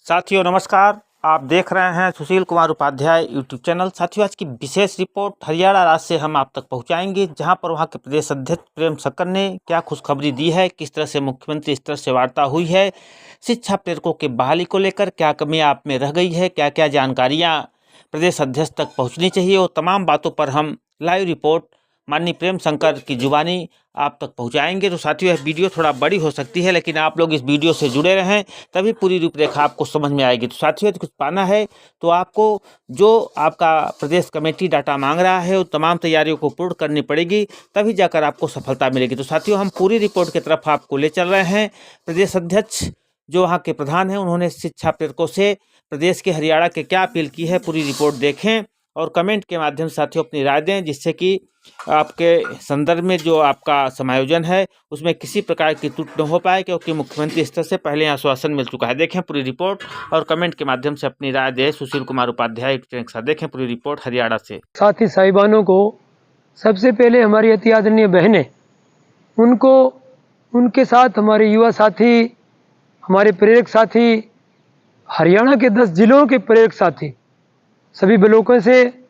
साथियों नमस्कार। आप देख रहे हैं सुशील कुमार उपाध्याय यूट्यूब चैनल। साथियों आज की विशेष रिपोर्ट हरियाणा राज्य से हम आप तक पहुंचाएंगे, जहां पर वहां के प्रदेश अध्यक्ष प्रेम शक्कर ने क्या खुशखबरी दी है, किस तरह से मुख्यमंत्री स्तर से वार्ता हुई है, शिक्षा प्रेरकों के बहाली को लेकर क्या कमी आप में रह गई है, क्या क्या जानकारियाँ प्रदेश अध्यक्ष तक पहुँचनी चाहिए, वो तमाम बातों पर हम लाइव रिपोर्ट माननीय प्रेम शंकर की जुबानी आप तक पहुंचाएंगे। तो साथियों यह वीडियो थोड़ा बड़ी हो सकती है, लेकिन आप लोग इस वीडियो से जुड़े रहें तभी पूरी रूपरेखा आपको समझ में आएगी। तो साथियों यदि कुछ पाना है तो आपको जो आपका प्रदेश कमेटी डाटा मांग रहा है वो तमाम तैयारियों को पूर्ण करनी पड़ेगी, तभी जाकर आपको सफलता मिलेगी। तो साथियों हम पूरी रिपोर्ट की तरफ आपको ले चल रहे हैं। प्रदेश अध्यक्ष जो वहाँ के प्रधान हैं उन्होंने शिक्षा प्रेरकों से प्रदेश के हरियाणा के क्या अपील की है, पूरी रिपोर्ट देखें और कमेंट के माध्यम से साथियों अपनी राय दें, जिससे कि आपके संदर्भ में जो आपका समायोजन है उसमें किसी प्रकार की त्रुटि न हो पाए, क्योंकि मुख्यमंत्री स्तर से पहले आश्वासन मिल चुका है। देखें पूरी रिपोर्ट और कमेंट के माध्यम से अपनी राय दें। सुशील कुमार उपाध्याय के साथ देखें पूरी रिपोर्ट हरियाणा से। साथी साहिबानों को सबसे पहले हमारी अति आदरणीय बहनें, उनको उनके साथ हमारे युवा साथी, हमारे प्रेरक साथी, हरियाणा के 10 जिलों के प्रेरक साथी, सभी ब्लॉकों से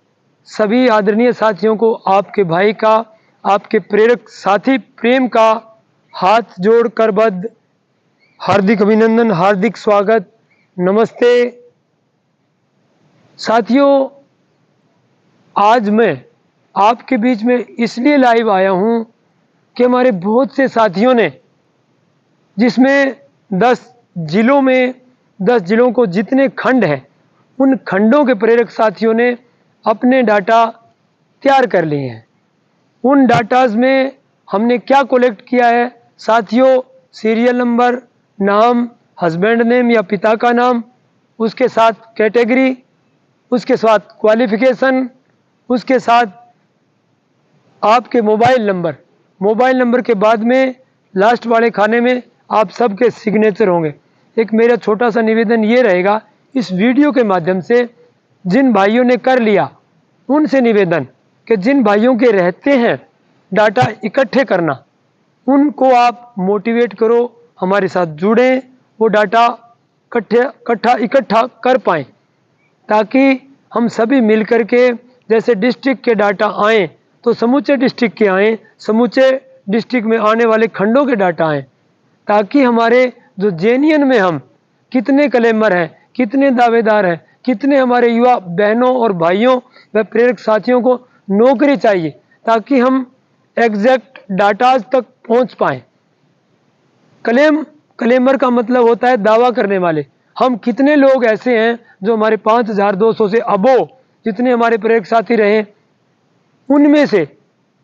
सभी आदरणीय साथियों को आपके भाई का, आपके प्रेरक साथी प्रेम का हाथ जोड़ कर बद्ध हार्दिक अभिनंदन, हार्दिक स्वागत, नमस्ते। साथियों आज मैं आपके बीच में इसलिए लाइव आया हूं कि हमारे बहुत से साथियों ने, जिसमें 10 जिलों में 10 जिलों को जितने खंड हैं उन खंडों के प्रेरक साथियों ने अपने डाटा तैयार कर लिए हैं। उन डाटाज में हमने क्या कलेक्ट किया है साथियों, सीरियल नंबर, नाम, हस्बैंड नेम या पिता का नाम, उसके साथ कैटेगरी, उसके साथ क्वालिफिकेशन, उसके साथ आपके मोबाइल नंबर के बाद में लास्ट वाले खाने में आप सबके सिग्नेचर होंगे। एक मेरा छोटा सा निवेदन ये रहेगा, इस वीडियो के माध्यम से जिन भाइयों ने कर लिया उनसे निवेदन कि जिन भाइयों के रहते हैं डाटा इकट्ठे करना, उनको आप मोटिवेट करो, हमारे साथ जुड़ें, वो डाटा इकट्ठा कर पाएँ, ताकि हम सभी मिल कर के, जैसे डिस्ट्रिक्ट के डाटा आएँ तो समूचे डिस्ट्रिक्ट के आएँ, समूचे डिस्ट्रिक्ट में आने वाले खंडों के डाटा आएँ, ताकि हमारे जो जेएनयू में हम कितने क्लेमर हैं, कितने दावेदार हैं, कितने हमारे युवा बहनों और भाइयों व प्रेरक साथियों को नौकरी चाहिए, ताकि हम एग्जैक्ट डाटाज तक पहुंच पाएँ। क्लेमर का मतलब होता है दावा करने वाले। हम कितने लोग ऐसे हैं जो हमारे 5200 से अबो जितने हमारे प्रेरक साथी रहे, उनमें से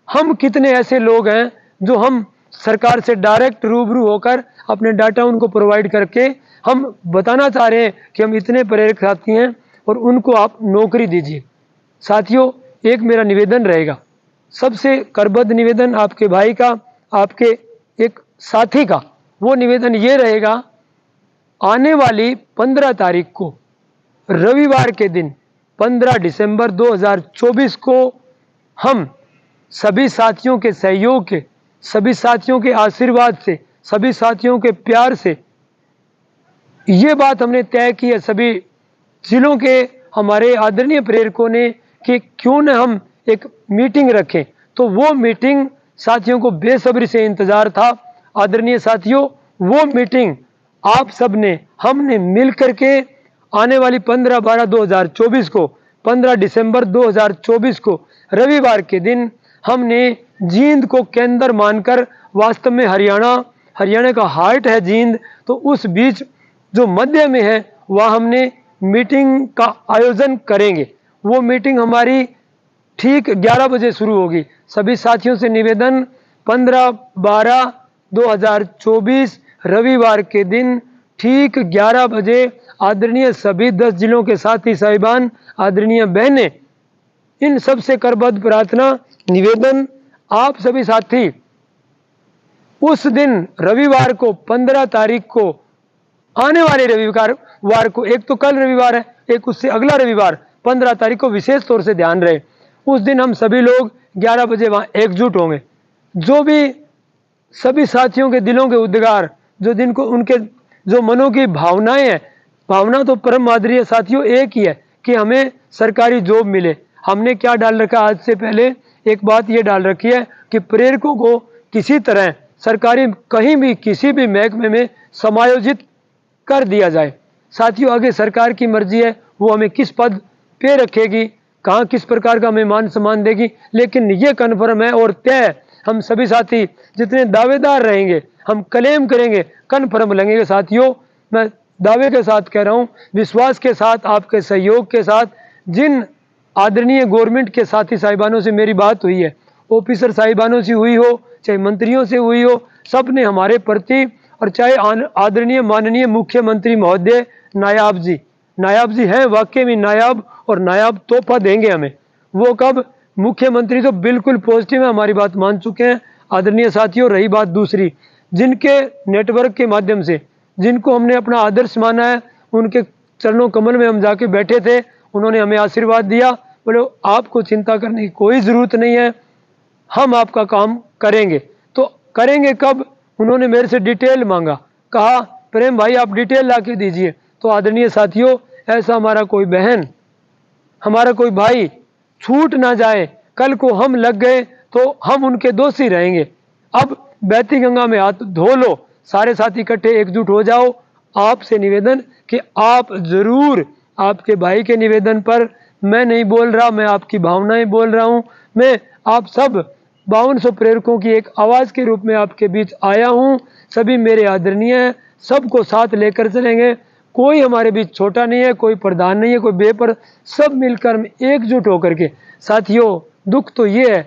हम कितने ऐसे लोग हैं जो हम सरकार से डायरेक्ट रूबरू होकर अपने डाटा उनको प्रोवाइड करके हम बताना चाह रहे हैं कि हम इतने प्रेरक साथी हैं और उनको आप नौकरी दीजिए। साथियों एक मेरा निवेदन रहेगा, सबसे करबद्ध निवेदन आपके भाई का, आपके एक साथी का, वो निवेदन ये रहेगा, आने वाली 15 तारीख को रविवार के दिन 15 दिसंबर 2024 को हम सभी साथियों के सहयोग के, सभी साथियों के आशीर्वाद से, सभी साथियों के प्यार से ये बात हमने तय की है सभी जिलों के हमारे आदरणीय प्रेरकों ने कि क्यों न हम एक मीटिंग रखें। तो वो मीटिंग साथियों को बेसब्री से इंतजार था। आदरणीय साथियों वो मीटिंग आप सब ने, हमने मिल करके आने वाली 15/12/2024 को, 15 दिसंबर 2024 को रविवार के दिन हमने जींद को केंद्र मानकर, वास्तव में हरियाणा का हार्ट है जींद, तो उस बीच जो मध्य में है वह हमने मीटिंग का आयोजन करेंगे। वो मीटिंग हमारी ठीक 11 बजे शुरू होगी। सभी साथियों से निवेदन, 15/12/2024 रविवार के दिन ठीक 11 बजे आदरणीय सभी 10 जिलों के साथी साहिबान, आदरणीय बहनें, इन सब से करबद्ध प्रार्थना निवेदन, आप सभी साथी उस दिन रविवार को 15 तारीख को, आने वाले रविवार को, एक तो कल रविवार है, एक उससे अगला रविवार 15 तारीख को विशेष तौर से ध्यान रहे, उस दिन हम सभी लोग 11 बजे वहां एकजुट होंगे। जो भी सभी साथियों के दिलों के उद्गार, जो दिन को उनके जो मनों की भावनाएं हैं, भावना तो परम आदरणीय साथियों एक ही है कि हमें सरकारी जॉब मिले। हमने क्या डाल रखा, आज से पहले एक बात ये डाल रखी है कि प्रेरकों को किसी तरह सरकारी कहीं भी किसी भी महकमे में समायोजित कर दिया जाए। साथियों आगे सरकार की मर्जी है, वो हमें किस पद पे रखेगी, कहाँ किस प्रकार का हमें मान सम्मान देगी, लेकिन ये कन्फर्म है और तय, हम सभी साथी जितने दावेदार रहेंगे, हम क्लेम करेंगे, कन्फर्म लगेंगे। साथियों मैं दावे के साथ कह रहा हूँ, विश्वास के साथ, आपके सहयोग के साथ, जिन आदरणीय गवर्नमेंट के साथी साहिबानों से मेरी बात हुई है, ऑफिसर साहिबानों से हुई हो, चाहे मंत्रियों से हुई हो, सब ने हमारे प्रति, और चाहे आदरणीय माननीय मुख्यमंत्री महोदय नायाब जी हैं, वाकई में नायाब, और नायाब तोहफा देंगे हमें। वो कब, मुख्यमंत्री तो बिल्कुल पॉजिटिव है, हमारी बात मान चुके हैं। आदरणीय साथियों रही बात दूसरी, जिनके नेटवर्क के माध्यम से, जिनको हमने अपना आदर्श माना है, उनके चरणों कमल में हम जाके बैठे थे, उन्होंने हमें आशीर्वाद दिया, बोले आपको चिंता करने की कोई ज़रूरत नहीं है, हम आपका काम करेंगे। तो करेंगे कब, उन्होंने मेरे से डिटेल मांगा, कहा प्रेम भाई आप डिटेल ला के दीजिए। तो आदरणीय साथियों ऐसा हमारा कोई बहन, हमारा कोई भाई छूट ना जाए, कल को हम लग गए तो हम उनके दोषी रहेंगे। अब बहती गंगा में हाथ धो लो, सारे साथी इकट्ठे एकजुट हो जाओ। आपसे निवेदन कि आप जरूर, आपके भाई के निवेदन पर मैं नहीं बोल रहा, मैं आपकी भावनाएं बोल रहा हूं, मैं आप सब 5200 प्रेरकों की एक आवाज के रूप में आपके बीच आया हूं। सभी मेरे आदरणीय हैं, सबको साथ लेकर चलेंगे, कोई हमारे बीच छोटा नहीं है, कोई प्रधान नहीं है, कोई बेपर, सब मिलकर हम एकजुट होकर के। साथियों दुख तो ये है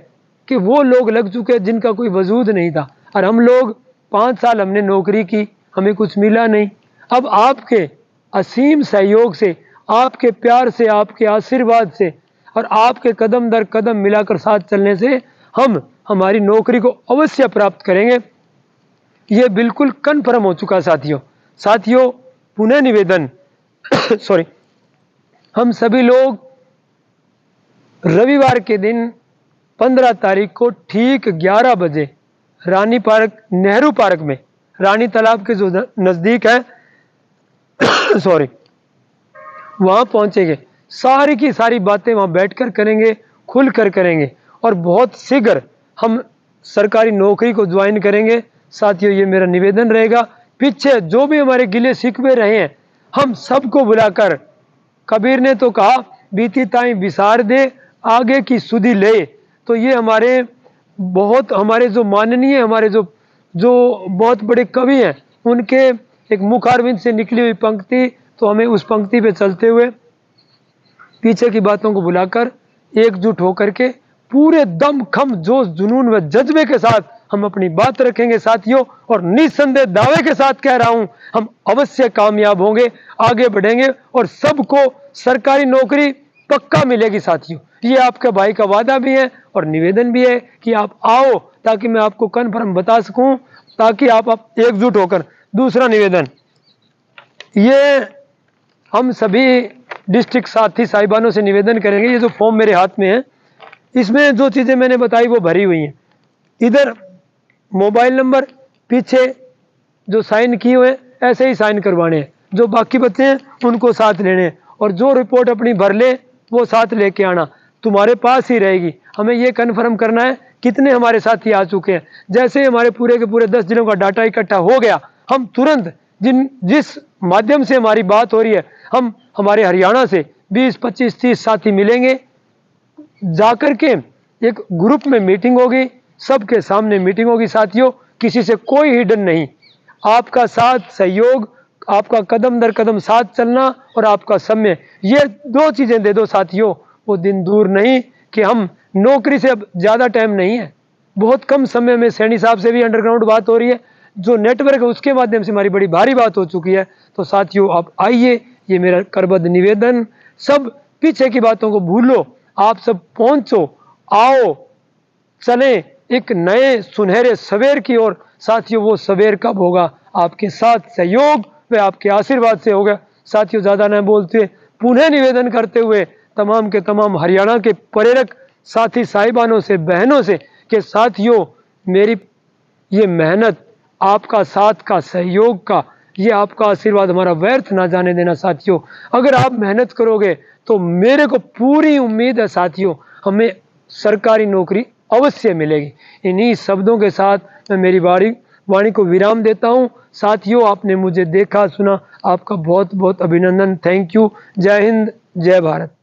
कि वो लोग लग चुके जिनका कोई वजूद नहीं था, और हम लोग 5 साल हमने नौकरी की, हमें कुछ मिला नहीं। अब आपके असीम सहयोग से, आपके प्यार से, आपके आशीर्वाद से, और आपके कदम दर कदम मिलाकर साथ चलने से हम हमारी नौकरी को अवश्य प्राप्त करेंगे। ये बिल्कुल कन्फर्म हो चुका साथियों पुनः निवेदन सॉरी, हम सभी लोग रविवार के दिन 15 तारीख को ठीक 11 बजे रानी पार्क, नेहरू पार्क में, रानी तालाब के जो नज़दीक है सॉरी, वहाँ पहुँचेंगे। सारी की सारी बातें वहाँ बैठकर करेंगे, खुलकर करेंगे, और बहुत शीघ्र हम सरकारी नौकरी को ज्वाइन करेंगे। साथियों ये मेरा निवेदन रहेगा, पीछे जो भी हमारे गिले शिकवे रहे हैं, हम सबको बुलाकर, कबीर ने तो कहा बीती ताई विसार दे, आगे की सुधि ले। तो ये हमारे बहुत, हमारे जो माननीय, हमारे जो बहुत बड़े कवि हैं, उनके एक मुखारविंद से निकली हुई पंक्ति, तो हमें उस पंक्ति पे चलते हुए पीछे की बातों को भुलाकर एकजुट होकर के पूरे दम खम जोश जुनून व जज्बे के साथ हम अपनी बात रखेंगे साथियों। और निस्संदेह दावे के साथ कह रहा हूं, हम अवश्य कामयाब होंगे, आगे बढ़ेंगे, और सबको सरकारी नौकरी पक्का मिलेगी साथियों। ये आपके भाई का वादा भी है और निवेदन भी है कि आप आओ, ताकि मैं आपको कन्फर्म बता सकूं, ताकि आप एकजुट होकर। दूसरा निवेदन, ये हम सभी डिस्ट्रिक्ट साथी साहिबानों से निवेदन करेंगे, ये जो फॉर्म मेरे हाथ में है, इसमें जो चीज़ें मैंने बताई वो भरी हुई हैं। इधर मोबाइल नंबर, पीछे जो साइन किए हुए हैं ऐसे ही साइन करवाने हैं, जो बाकी बच्चे हैं उनको साथ लेने हैं, और जो रिपोर्ट अपनी भर ले वो साथ लेके आना, तुम्हारे पास ही रहेगी। हमें ये कन्फर्म करना है कितने हमारे साथी आ चुके हैं। जैसे ही हमारे पूरे के पूरे 10 जिलों का डाटा इकट्ठा हो गया, हम तुरंत जिस माध्यम से हमारी बात हो रही है, हम हमारे हरियाणा से 20, 25, 30 साथी मिलेंगे, जाकर के एक ग्रुप में मीटिंग होगी, सबके सामने मीटिंग होगी साथियों, किसी से कोई हिडन नहीं। आपका साथ सहयोग, आपका कदम दर कदम साथ चलना, और आपका समय, ये 2 चीजें दे दो साथियों, वो दिन दूर नहीं कि हम नौकरी से, अब ज्यादा टाइम नहीं है, बहुत कम समय में सैनी साहब से भी अंडरग्राउंड बात हो रही है, जो नेटवर्क है उसके माध्यम से हमारी बड़ी भारी बात हो चुकी है। तो साथियों आप आइए, ये मेरा करबद्ध निवेदन, सब पीछे की बातों को भूलो, आप सब पहुंचो, आओ, चले एक नए सुनहरे सवेर की ओर। साथियों वो सवेर कब होगा? आपके साथ सहयोग व आपके आशीर्वाद से होगा। साथियों ज्यादा न बोलते, पुनः निवेदन करते हुए तमाम के तमाम हरियाणा के प्रेरक साथी साहिबानों से, बहनों से, कि साथियों मेरी ये मेहनत, आपका साथ का, सहयोग का ये आपका आशीर्वाद हमारा व्यर्थ ना जाने देना साथियों। अगर आप मेहनत करोगे तो मेरे को पूरी उम्मीद है साथियों, हमें सरकारी नौकरी अवश्य मिलेगी। इन्हीं शब्दों के साथ मैं मेरी वाणी को विराम देता हूं। साथियों, आपने मुझे देखा सुना, आपका बहुत बहुत अभिनंदन। Thank you. जय हिंद, जय भारत।